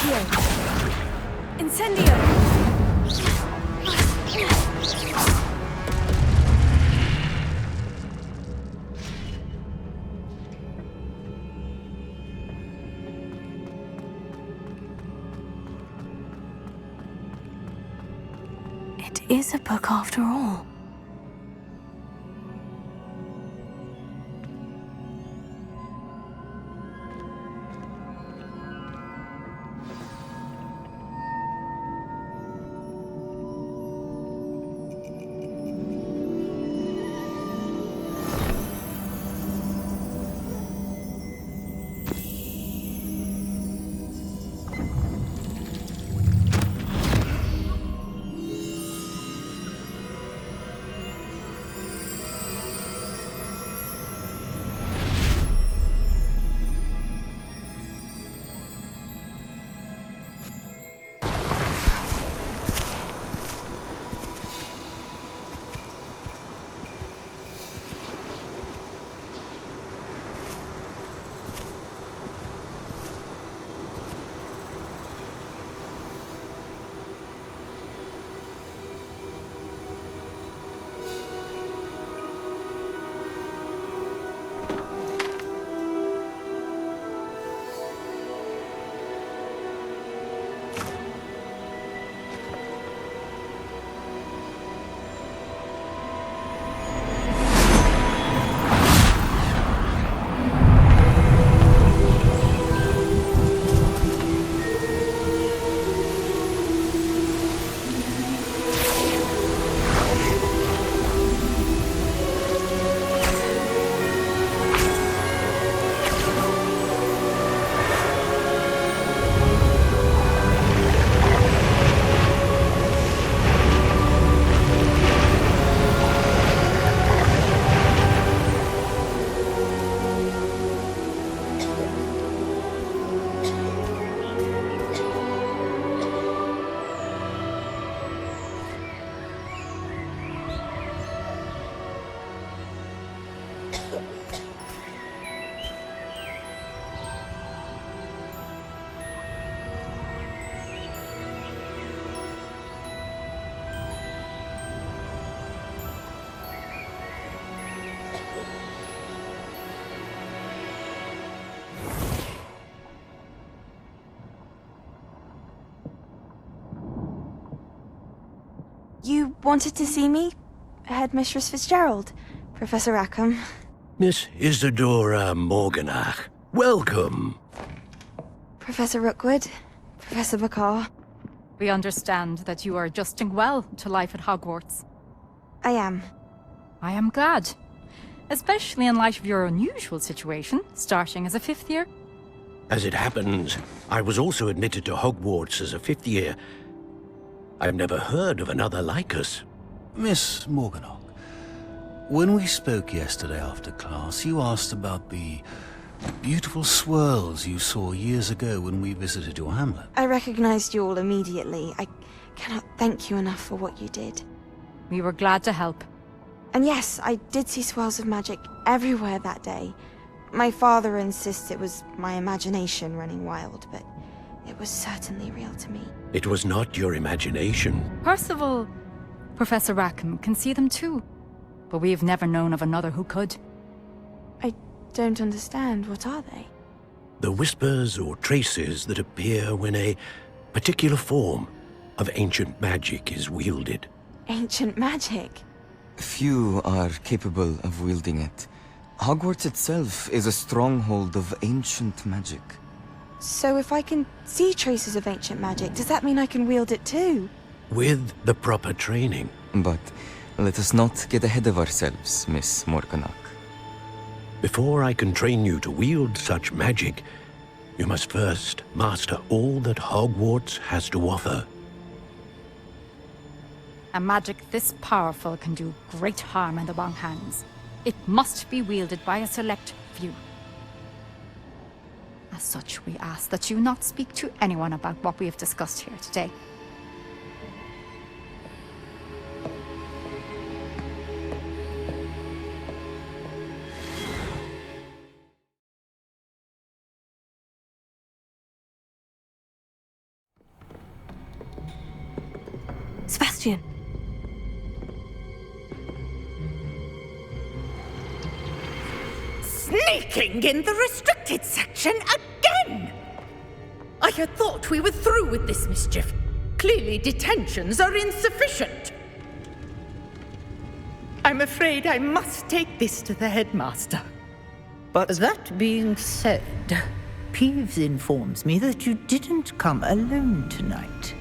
Accio! Incendio! It is a book after all. You wanted to see me? Headmistress Fitzgerald? Professor Rackham? Miss Isadora Morganach, welcome. Professor Rookwood? Professor Bakar? We understand that you are adjusting well to life at Hogwarts. I am. I am glad. Especially in light of your unusual situation, starting as a fifth year. As it happens, I was also admitted to Hogwarts as a fifth year. I've never heard of another like us. Miss Morganach, when we spoke yesterday after class, you asked about the beautiful swirls you saw years ago when we visited your hamlet. I recognized you all immediately. I cannot thank you enough for what you did. We were glad to help. And yes, I did see swirls of magic everywhere that day. My father insists it was my imagination running wild, but it was certainly real to me. It was not your imagination. Percival, Professor Rackham can see them too. But we have never known of another who could. I don't understand. What are they? The whispers or traces that appear when a particular form of ancient magic is wielded. Ancient magic? Few are capable of wielding it. Hogwarts itself is a stronghold of ancient magic. So if I can see traces of ancient magic, does that mean I can wield it too? With the proper training. But let us not get ahead of ourselves, Miss Morganach. Before I can train you to wield such magic, you must first master all that Hogwarts has to offer. A magic this powerful can do great harm in the wrong hands. It must be wielded by a select few. As such, we ask that you not speak to anyone about what we have discussed here today. Sebastian. Sneaking in the restricted section again! I had thought we were through with this mischief. Clearly detentions are insufficient. I'm afraid I must take this to the headmaster. But that being said, Peeves informs me that you didn't come alone tonight.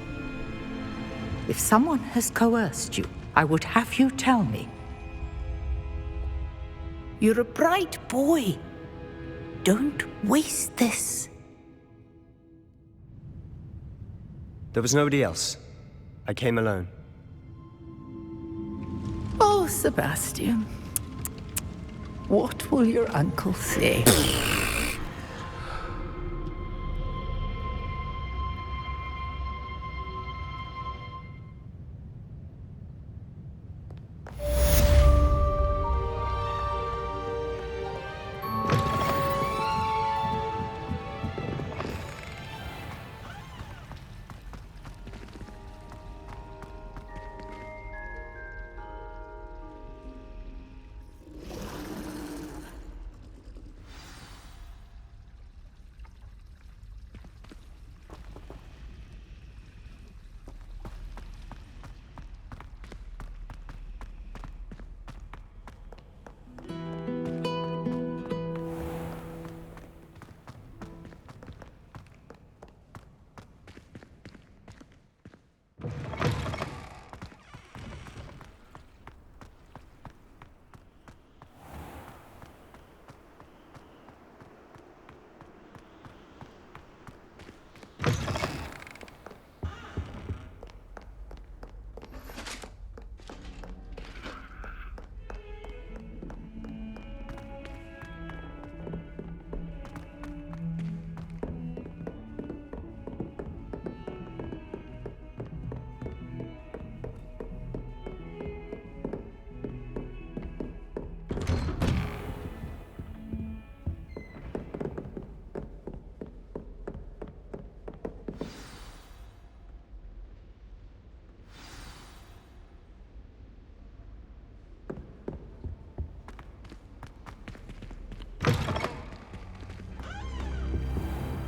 If someone has coerced you, I would have you tell me. You're a bright boy. Don't waste this. There was nobody else. I came alone. Oh, Sebastian. What will your uncle say?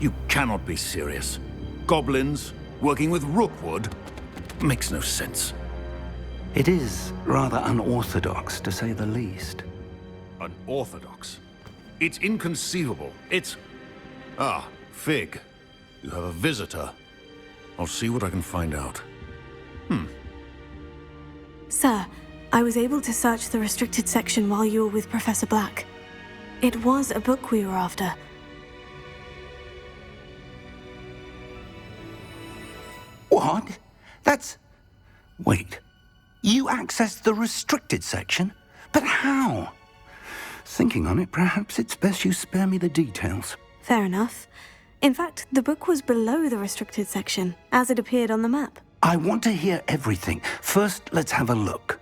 You cannot be serious. Goblins working with Rookwood makes no sense. It is rather unorthodox, to say the least. Unorthodox? It's inconceivable. It's... Ah, Fig. You have a visitor. I'll see what I can find out. Sir, I was able to search the restricted section while you were with Professor Black. It was a book we were after. What? That's... Wait. You accessed the restricted section? But how? Thinking on it, perhaps it's best you spare me the details. Fair enough. In fact, the book was below the restricted section, as it appeared on the map. I want to hear everything. First, let's have a look.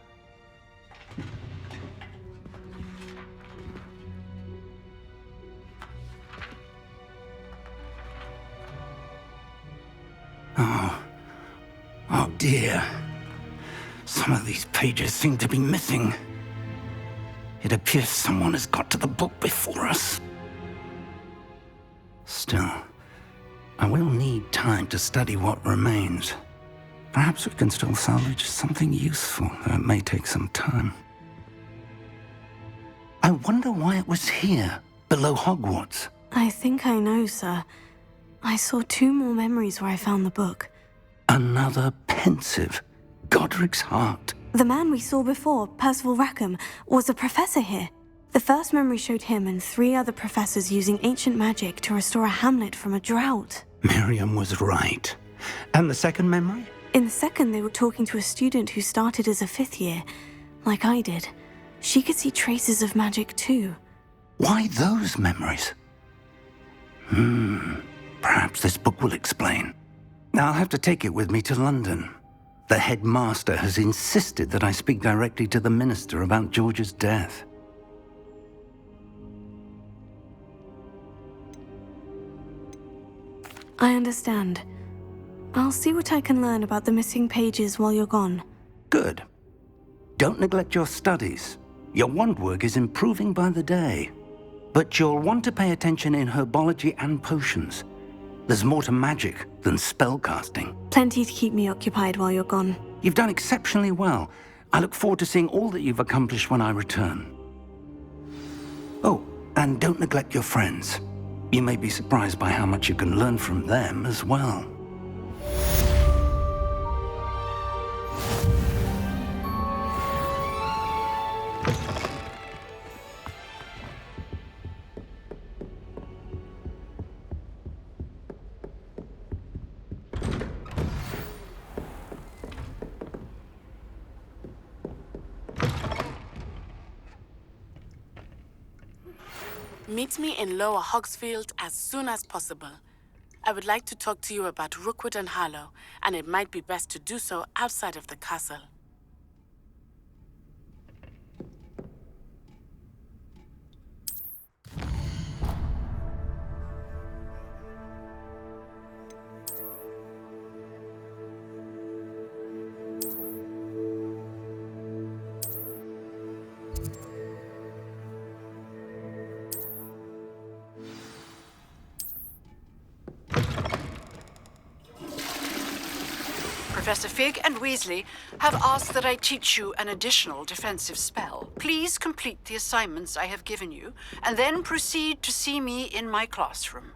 Oh dear. Some of these pages seem to be missing. It appears someone has got to the book before us. Still, I will need time to study what remains. Perhaps we can still salvage something useful, though it may take some time. I wonder why it was here, below Hogwarts. I think I know, sir. I saw 2 more memories where I found the book. Another pensive. Godric's heart. The man we saw before, Percival Rackham, was a professor here. The first memory showed him and 3 other professors using ancient magic to restore a hamlet from a drought. Miriam was right. And the second memory? In the second, they were talking to a student who started as a 5th year, like I did. She could see traces of magic too. Why those memories? Perhaps this book will explain. I'll have to take it with me to London. The headmaster has insisted that I speak directly to the minister about George's death. I understand. I'll see what I can learn about the missing pages while you're gone. Good. Don't neglect your studies. Your wand work is improving by the day. But you'll want to pay attention in herbology and potions. There's more to magic than spellcasting. Plenty to keep me occupied while you're gone. You've done exceptionally well. I look forward to seeing all that you've accomplished when I return. Oh, and don't neglect your friends. You may be surprised by how much you can learn from them as well. Meet me in Lower Hogsfield as soon as possible. I would like to talk to you about Rookwood and Harlow, and it might be best to do so outside of the castle. Professor Fig and Weasley have asked that I teach you an additional defensive spell. Please complete the assignments I have given you, and then proceed to see me in my classroom.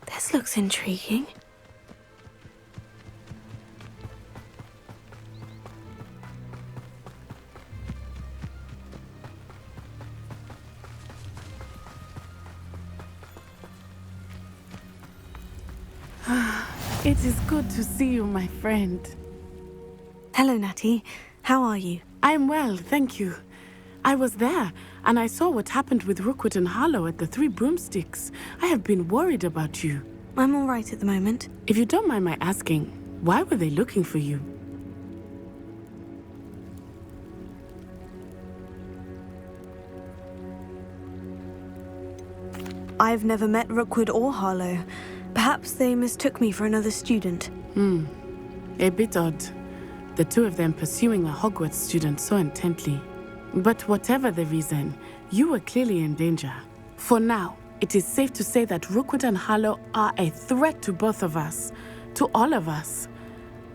This looks intriguing. It is good to see you, my friend. Hello, Natty. How are you? I'm well, thank you. I was there, and I saw what happened with Rookwood and Harlow at the Three Broomsticks. I have been worried about you. I'm all right at the moment. If you don't mind my asking, why were they looking for you? I've never met Rookwood or Harlow. Perhaps they mistook me for another student. A bit odd. The two of them pursuing a Hogwarts student so intently. But whatever the reason, you were clearly in danger. For now, it is safe to say that Rookwood and Harlow are a threat to both of us. to all of us.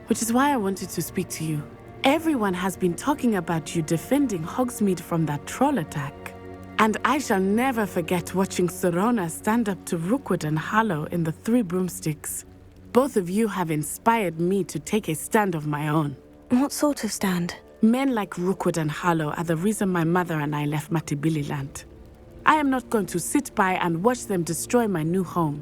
Which is why I wanted to speak to you. Everyone has been talking about you defending Hogsmeade from that troll attack. And I shall never forget watching Serona stand up to Rookwood and Harlow in the Three Broomsticks. Both of you have inspired me to take a stand of my own. What sort of stand? Men like Rookwood and Harlow are the reason my mother and I left Matibililand. I am not going to sit by and watch them destroy my new home.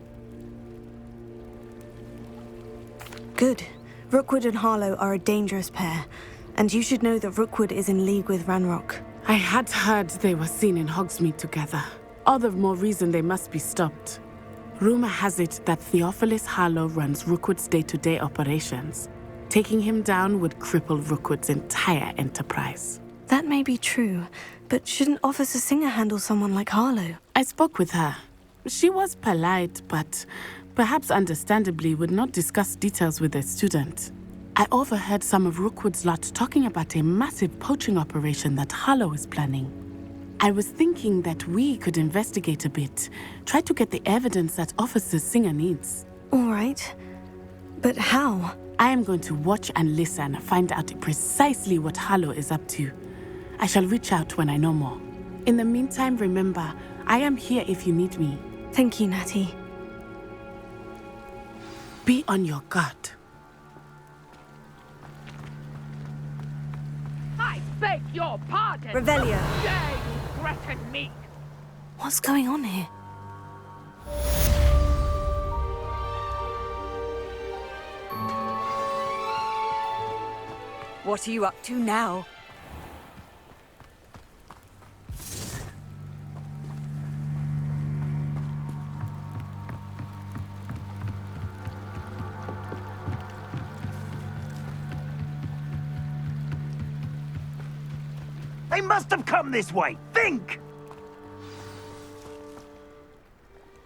Good. Rookwood and Harlow are a dangerous pair, and you should know that Rookwood is in league with Ranrock. I had heard they were seen in Hogsmeade together. All the more reason they must be stopped. Rumor has it that Theophilus Harlow runs Rookwood's day-to-day operations. Taking him down would cripple Rookwood's entire enterprise. That may be true, but shouldn't Officer Singer handle someone like Harlow? I spoke with her. She was polite, but perhaps understandably would not discuss details with a student. I overheard some of Rookwood's lot talking about a massive poaching operation that Harlow is planning. I was thinking that we could investigate a bit, try to get the evidence that Officer Singer needs. All right. But how? I am going to watch and listen, find out precisely what Harlow is up to. I shall reach out when I know more. In the meantime, remember, I am here if you need me. Thank you, Natty. Be on your guard. I beg your pardon. Revelio. Dare you threaten me? What's going on here? What are you up to now? They must have come this way. Think!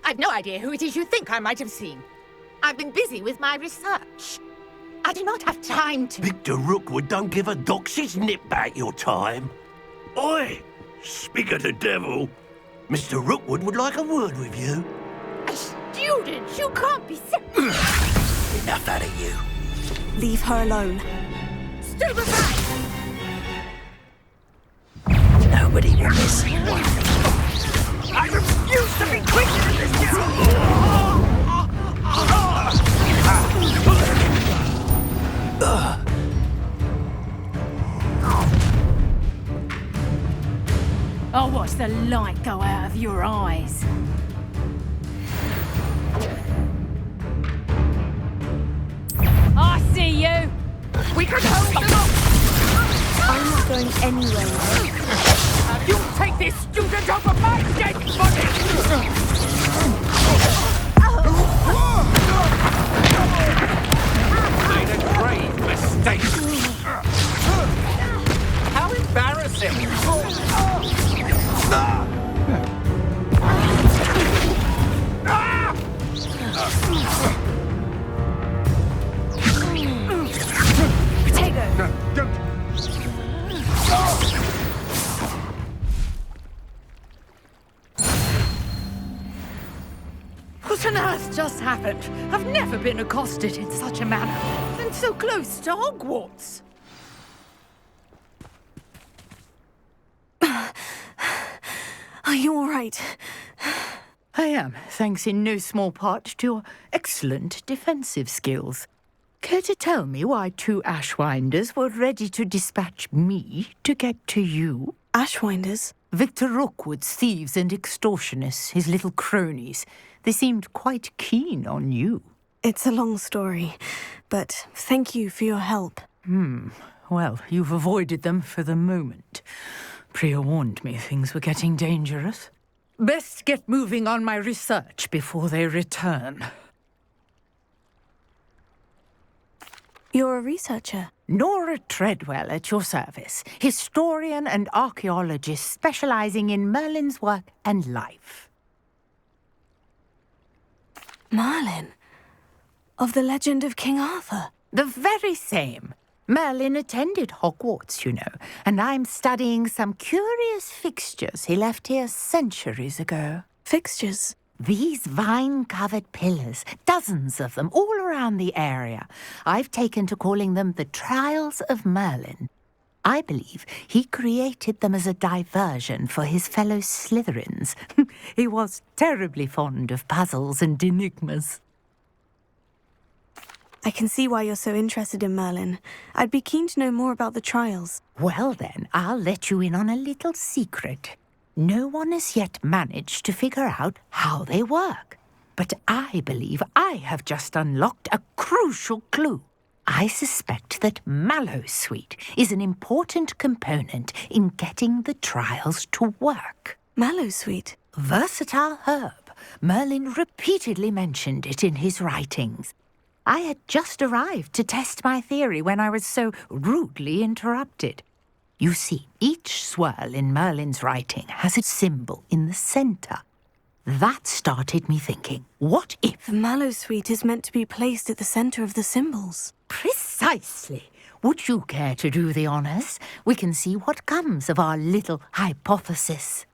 I've no idea who it is you think I might have seen. I've been busy with my research. I do not have time to... Victor Rookwood don't give a doxy's nip back your time. Oi! Speak of the devil. Mr. Rookwood would like a word with you. A student? You can't be so... Enough out of you. Leave her alone. Stand aside! Nobody will miss you. I refuse to be quicker in this I'll watch the light go out of your eyes. I see you! We can hold them up! I'm not going anywhere. You take this student over my dead body! Made a grave mistake. How embarrassing! Potato! No, don't! What on earth just happened? I've never been accosted in such a manner. And so close to Hogwarts. Are you all right? I am, thanks in no small part to your excellent defensive skills. Care to tell me why two Ashwinders were ready to dispatch me to get to you? Ashwinders? Victor Rookwood's thieves and extortionists, his little cronies. They seemed quite keen on you. It's a long story, but thank you for your help. Well, you've avoided them for the moment. Priya warned me things were getting dangerous. Best get moving on my research before they return. You're a researcher? Nora Treadwell at your service, historian and archaeologist specializing in Merlin's work and life. Merlin? Of the legend of King Arthur? The very same. Merlin attended Hogwarts, you know, and I'm studying some curious fixtures he left here centuries ago. Fixtures? These vine-covered pillars, dozens of them, all around the area. I've taken to calling them the Trials of Merlin. I believe he created them as a diversion for his fellow Slytherins. He was terribly fond of puzzles and enigmas. I can see why you're so interested in Merlin. I'd be keen to know more about the trials. Well then, I'll let you in on a little secret. No one has yet managed to figure out how they work. But I believe I have just unlocked a crucial clue. I suspect that Mallowsweet is an important component in getting the trials to work. Mallowsweet? Versatile herb. Merlin repeatedly mentioned it in his writings. I had just arrived to test my theory when I was so rudely interrupted. You see, each swirl in Merlin's writing has a symbol in the centre. That started me thinking, what if... The Mallowsweet is meant to be placed at the centre of the symbols. Precisely. Would you care to do the honours? We can see what comes of our little hypothesis.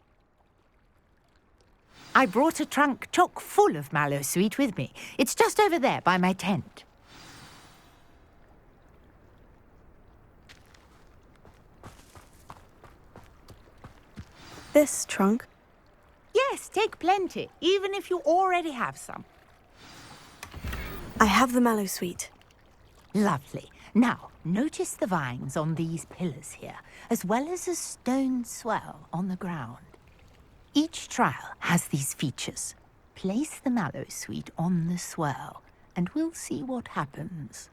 I brought a trunk chock full of Mallowsweet with me. It's just over there by my tent. This trunk? Yes, take plenty, even if you already have some. I have the Mallowsweet. Lovely. Now, notice the vines on these pillars here, as well as a stone swell on the ground. Each trial has these features. Place the Mallowsweet on the swirl, and we'll see what happens.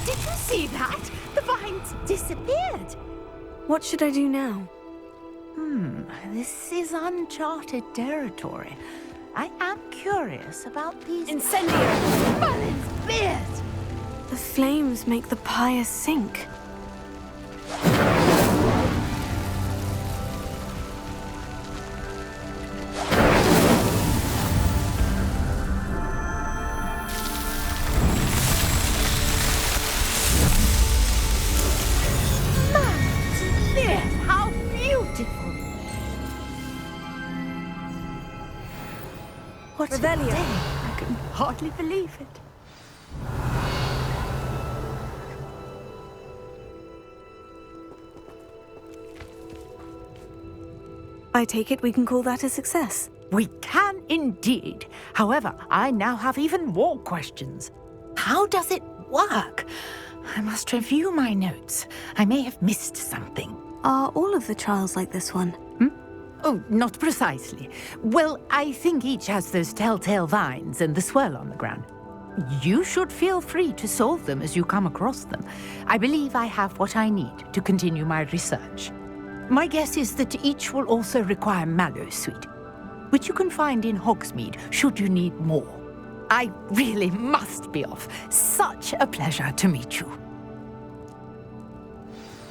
Did you see that? The vines disappeared. What should I do now? This is uncharted territory. I am curious about these... Incendio! Merlin's beard! The flames make the pyre sink. What a day! I can hardly believe it. I take it we can call that a success. We can indeed. However, I now have even more questions. How does it work? I must review my notes. I may have missed something. Are all of the trials like this one? Oh, not precisely. Well, I think each has those telltale vines and the swirl on the ground. You should feel free to solve them as you come across them. I believe I have what I need to continue my research. My guess is that each will also require Mallowsweet, which you can find in Hogsmeade should you need more. I really must be off. Such a pleasure to meet you.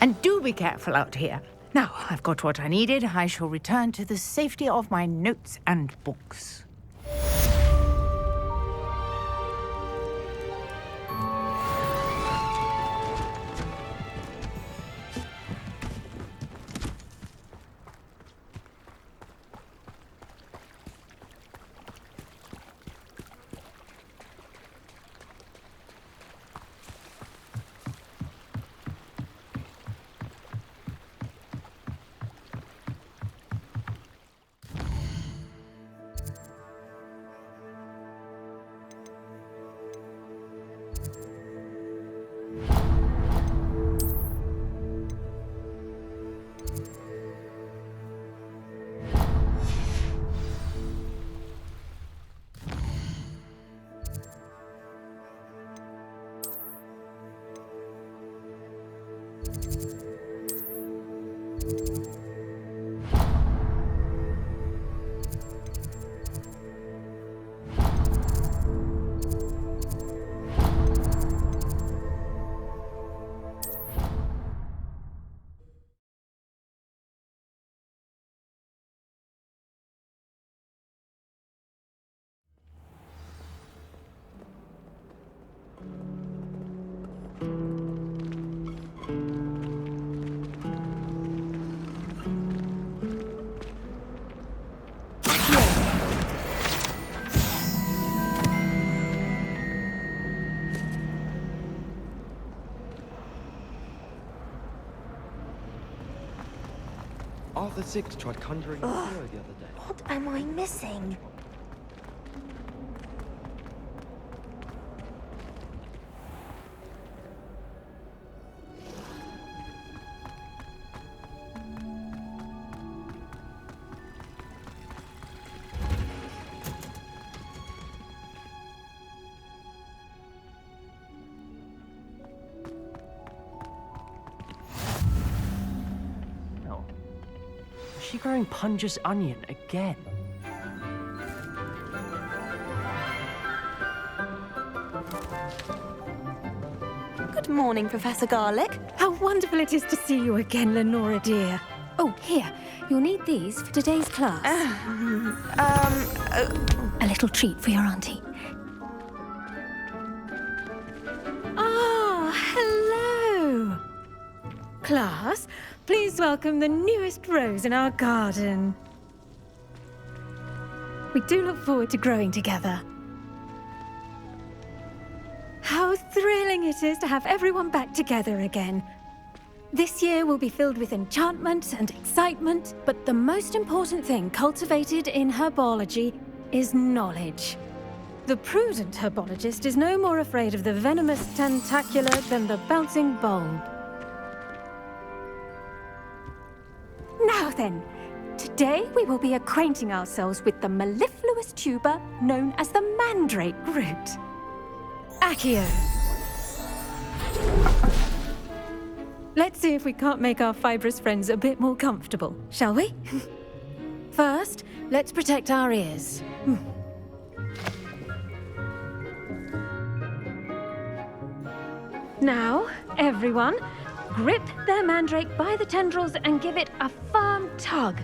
And do be careful out here. Now, I've got what I needed. I shall return to the safety of my notes and books. of the six tried conjuring a hero the other day. What am I missing? Is she growing Punja's onion again? Good morning, Professor Garlic. How wonderful it is to see you again, Lenora dear. Oh, here. You'll need these for today's class. A little treat for your auntie. Ah, hello. Class, please welcome the newest rose in our garden. We do look forward to growing together. How thrilling it is to have everyone back together again. This year will be filled with enchantment and excitement, but the most important thing cultivated in herbology is knowledge. The prudent herbologist is no more afraid of the venomous tentacular than the bouncing bulb. Now then, today we will be acquainting ourselves with the mellifluous tuber known as the mandrake root. Accio. Let's see if we can't make our fibrous friends a bit more comfortable, shall we? First, let's protect our ears. Now, everyone, grip their mandrake by the tendrils and give it a firm tug.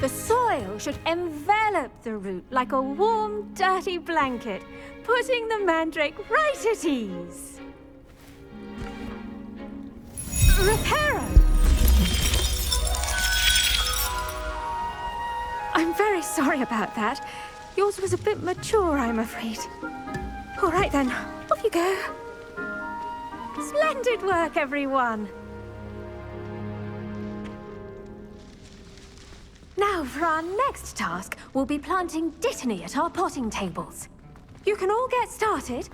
The soil should envelop the root like a warm, dirty blanket, putting the mandrake right at ease. Reparo! I'm very sorry about that. Yours was a bit mature, I'm afraid. All right then, off you go. Splendid work, everyone. Now, for our next task, we'll be planting dittany at our potting tables. You can all get started.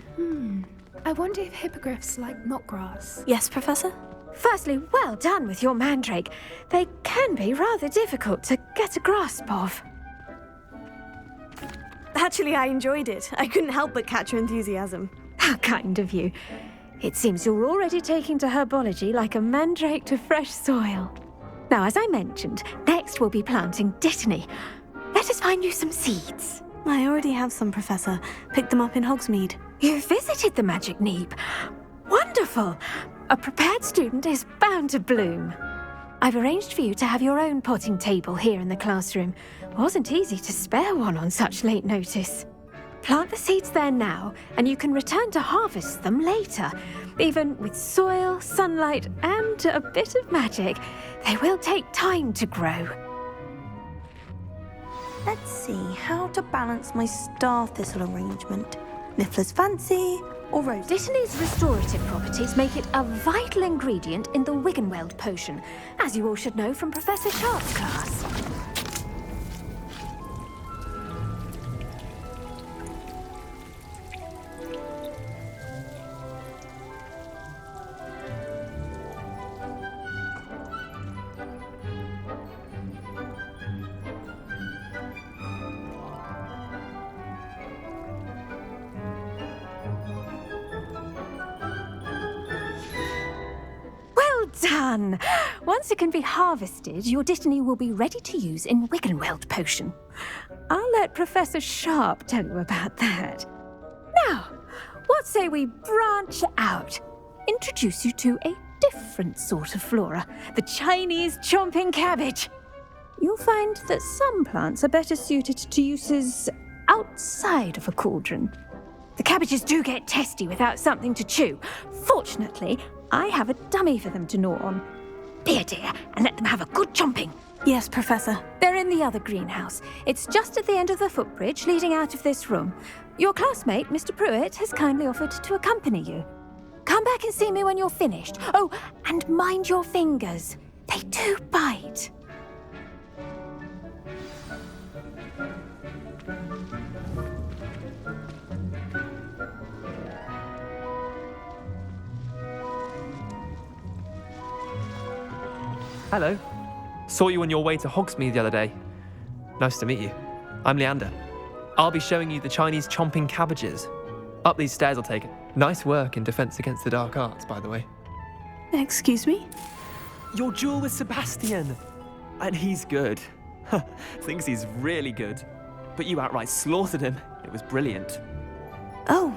I wonder if hippogriffs like knotgrass. Yes, Professor? Firstly, well done with your mandrake. They can be rather difficult to get a grasp of. Actually, I enjoyed it. I couldn't help but catch your enthusiasm. How kind of you. It seems you're already taking to herbology like a mandrake to fresh soil. Now, as I mentioned, next we'll be planting dittany. Let us find you some seeds. I already have some, Professor. Picked them up in Hogsmeade. You visited the Magic Neep. Wonderful! A prepared student is bound to bloom. I've arranged for you to have your own potting table here in the classroom. Wasn't easy to spare one on such late notice. Plant the seeds there now, and you can return to harvest them later. Even with soil, sunlight, and a bit of magic, they will take time to grow. Let's see how to balance my star thistle arrangement. Niffler's fancy or rose? Dittany's restorative properties make it a vital ingredient in the Wiggenweld potion, as you all should know from Professor Sharp's class. Done! Once it can be harvested, your dittany will be ready to use in Wiggenweld potion. I'll let Professor Sharp tell you about that. Now, what say we branch out? Introduce you to a different sort of flora, the Chinese chomping cabbage. You'll find that some plants are better suited to uses outside of a cauldron. The cabbages do get testy without something to chew. Fortunately, I have a dummy for them to gnaw on. Be a dear and let them have a good chomping. Yes, Professor. They're in the other greenhouse. It's just at the end of the footbridge leading out of this room. Your classmate, Mr. Pruitt, has kindly offered to accompany you. Come back and see me when you're finished. Oh, and mind your fingers. They do bite. Hello. Saw you on your way to Hogsmeade the other day. Nice to meet you. I'm Leander. I'll be showing you the Chinese chomping cabbages. Up these stairs I'll take it. Nice work in Defense Against the Dark Arts, by the way. Excuse me? Your duel with Sebastian. And he's good. Thinks he's really good. But you outright slaughtered him. It was brilliant. Oh,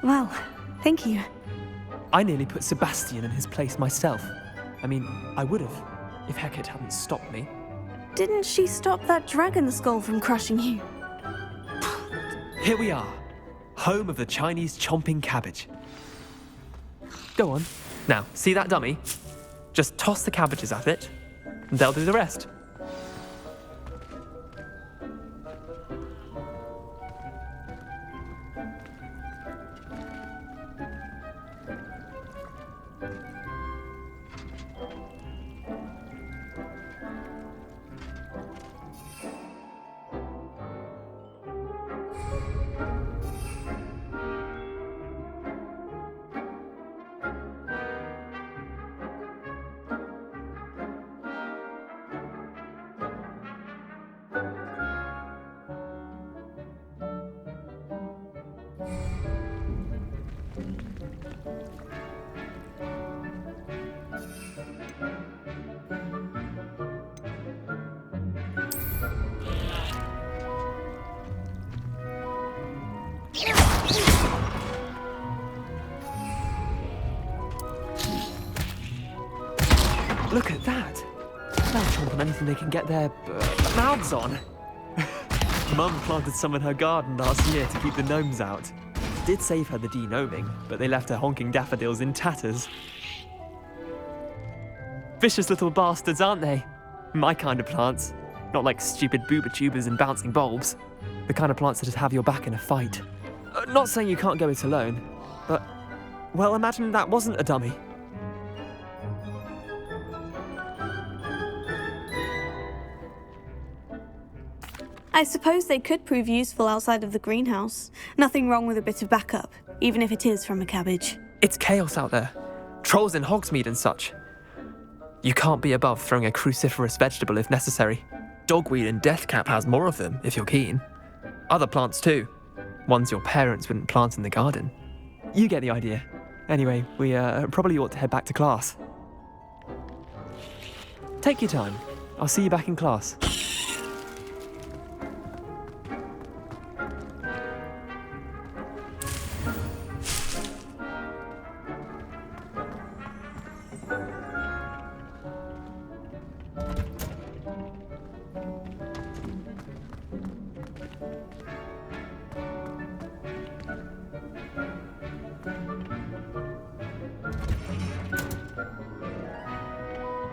well, thank you. I nearly put Sebastian in his place myself. I mean, I would have, if Hecate hadn't stopped me. Didn't she stop that dragon skull from crushing you? Here we are, home of the Chinese chomping cabbage. Go on. Now, see that dummy? Just toss the cabbages at it, and they'll do the rest. Look at that! They'll chomp on anything they can get their mouths on. Mum planted some in her garden last year to keep the gnomes out. Did save her the de-gnoming, but they left her honking daffodils in tatters. Vicious little bastards, aren't they? My kind of plants. Not like stupid booba tubers and bouncing bulbs. The kind of plants that just have your back in a fight. Not saying you can't go it alone, but, well, imagine that wasn't a dummy. I suppose they could prove useful outside of the greenhouse. Nothing wrong with a bit of backup, even if it is from a cabbage. It's chaos out there. Trolls in Hogsmeade and such. You can't be above throwing a cruciferous vegetable if necessary. Dogweed and deathcap has more of them, if you're keen. Other plants too. Ones your parents wouldn't plant in the garden. You get the idea. Anyway, we probably ought to head back to class. Take your time. I'll see you back in class.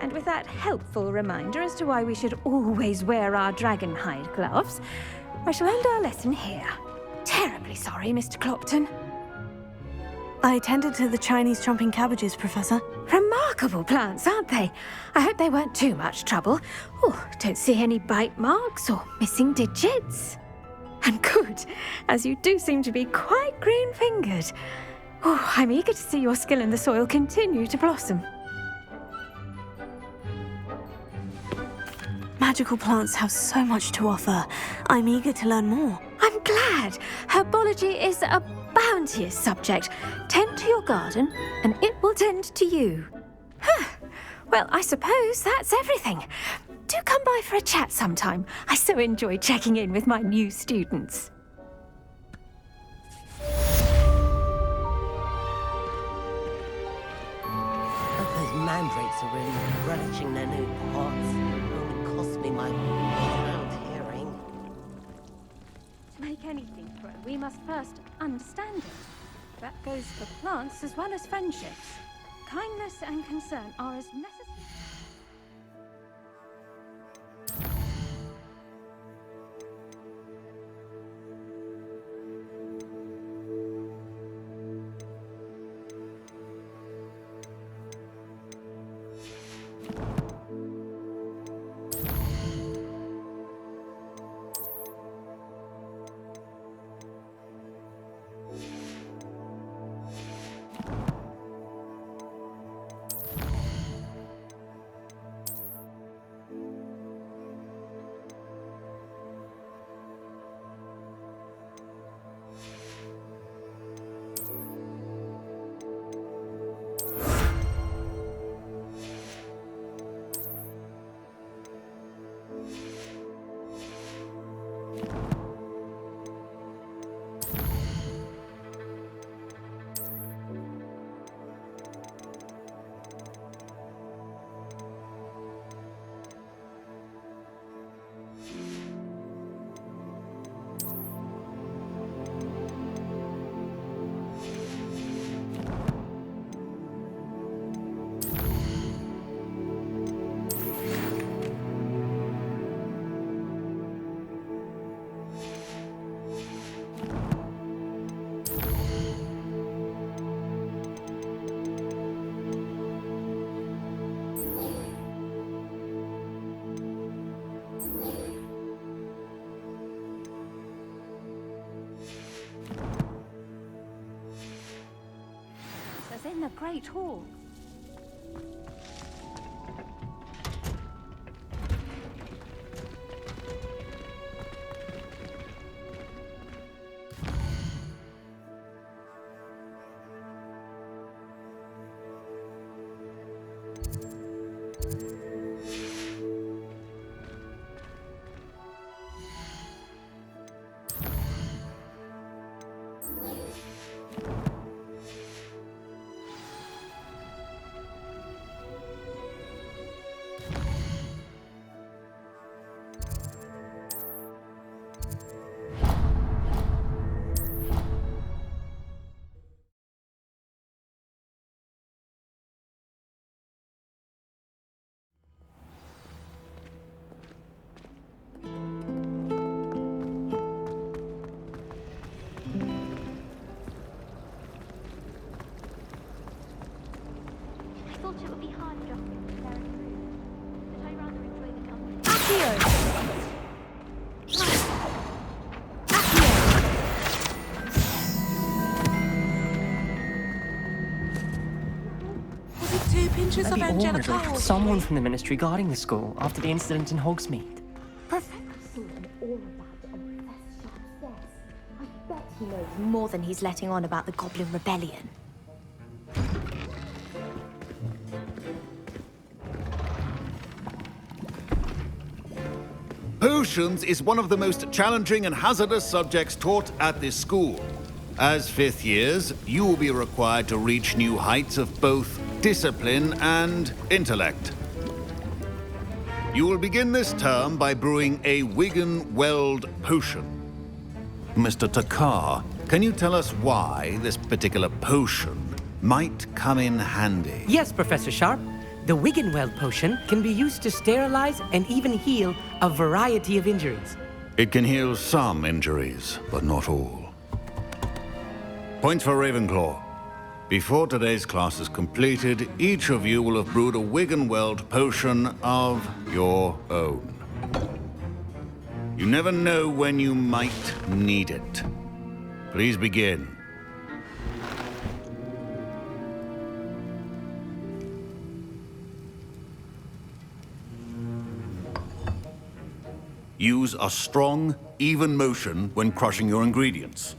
And with that helpful reminder as to why we should always wear our dragon hide gloves, I shall end our lesson here. Terribly sorry, Mr. Clopton. I tended to the Chinese chomping cabbages, Professor. Remarkable plants, aren't they? I hope they weren't too much trouble. Oh, don't see any bite marks or missing digits. And good, as you do seem to be quite green-fingered. Oh, I'm eager to see your skill in the soil continue to blossom. Magical plants have so much to offer. I'm eager to learn more. I'm glad. Herbology is a bounteous subject. Tend to your garden, and it will tend to you. Well, I suppose that's everything. Do come by for a chat sometime. I so enjoy checking in with my new students. students are really relishing their new pots. It only cost me my profound hearing. To make anything grow, we must first understand it. That goes for plants as well as friendships. Kindness and concern are as necessary. As in the Great Hall. Maybe Angelica or someone from the ministry guarding the school after the incident in Hogsmeade. He knows more than he's letting on about the Goblin Rebellion. Potions is one of the most challenging and hazardous subjects taught at this school. As fifth years, you will be required to reach new heights of both discipline and intellect. You will begin this term by brewing a Wigan-Weld potion. Mr. Takar, can you tell us why this particular potion might come in handy? Yes, Professor Sharp. The Wigan-Weld potion can be used to sterilize and even heal a variety of injuries. It can heal some injuries, but not all. Points for Ravenclaw. Before today's class is completed, each of you will have brewed a Wigan-Weld potion of your own. You never know when you might need it. Please begin. Use a strong, even motion when crushing your ingredients.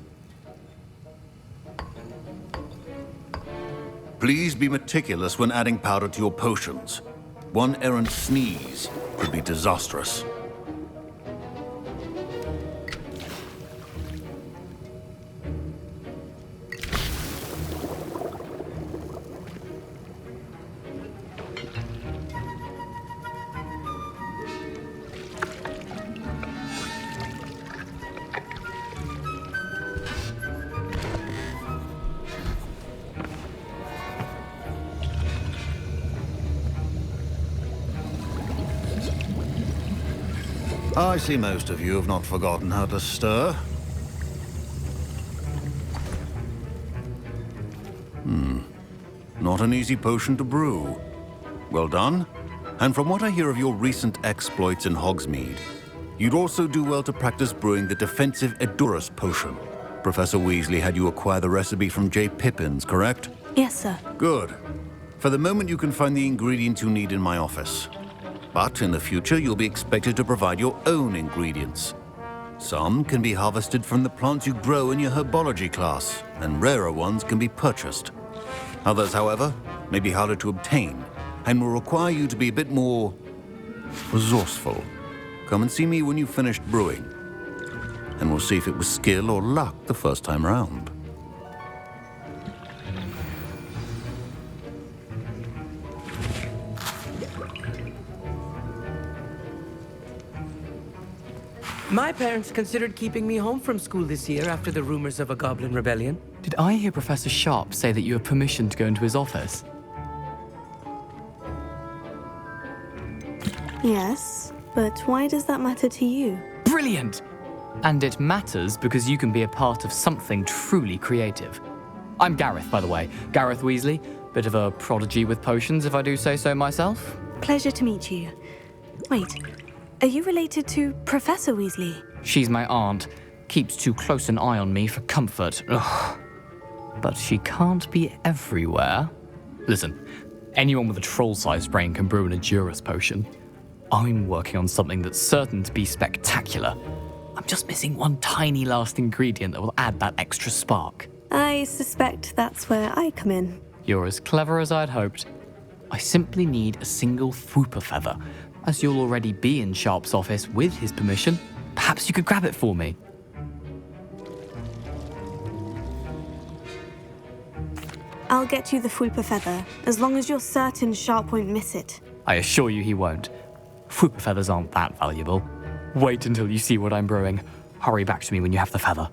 Please be meticulous when adding powder to your potions. One errant sneeze could be disastrous. I see most of you have not forgotten how to stir. Not an easy potion to brew. Well done. And from what I hear of your recent exploits in Hogsmeade, you'd also do well to practice brewing the defensive Edurus potion. Professor Weasley had you acquire the recipe from J. Pippin's, correct? Yes, sir. Good. For the moment, you can find the ingredients you need in my office. But in the future, you'll be expected to provide your own ingredients. Some can be harvested from the plants you grow in your herbology class, and rarer ones can be purchased. Others, however, may be harder to obtain, and will require you to be a bit more resourceful. Come and see me when you've finished brewing, and we'll see if it was skill or luck the first time round. My parents considered keeping me home from school this year after the rumors of a goblin rebellion. Did I hear Professor Sharp say that you have permission to go into his office? Yes, but why does that matter to you? Brilliant! And it matters because you can be a part of something truly creative. I'm Gareth, by the way. Gareth Weasley. Bit of a prodigy with potions, if I do say so myself. Pleasure to meet you. Wait, are you related to Professor Weasley? She's my aunt. Keeps too close an eye on me for comfort. Ugh. But she can't be everywhere. Listen, anyone with a troll-sized brain can brew an Edurus potion. I'm working on something that's certain to be spectacular. I'm just missing one tiny last ingredient that will add that extra spark. I suspect that's where I come in. You're as clever as I'd hoped. I simply need a single Fwooper feather. As you'll already be in Sharp's office with his permission, perhaps you could grab it for me. I'll get you the Fwooper feather, as long as you're certain Sharp won't miss it. I assure you he won't. Fwooper feathers aren't that valuable. Wait until you see what I'm brewing. Hurry back to me when you have the feather.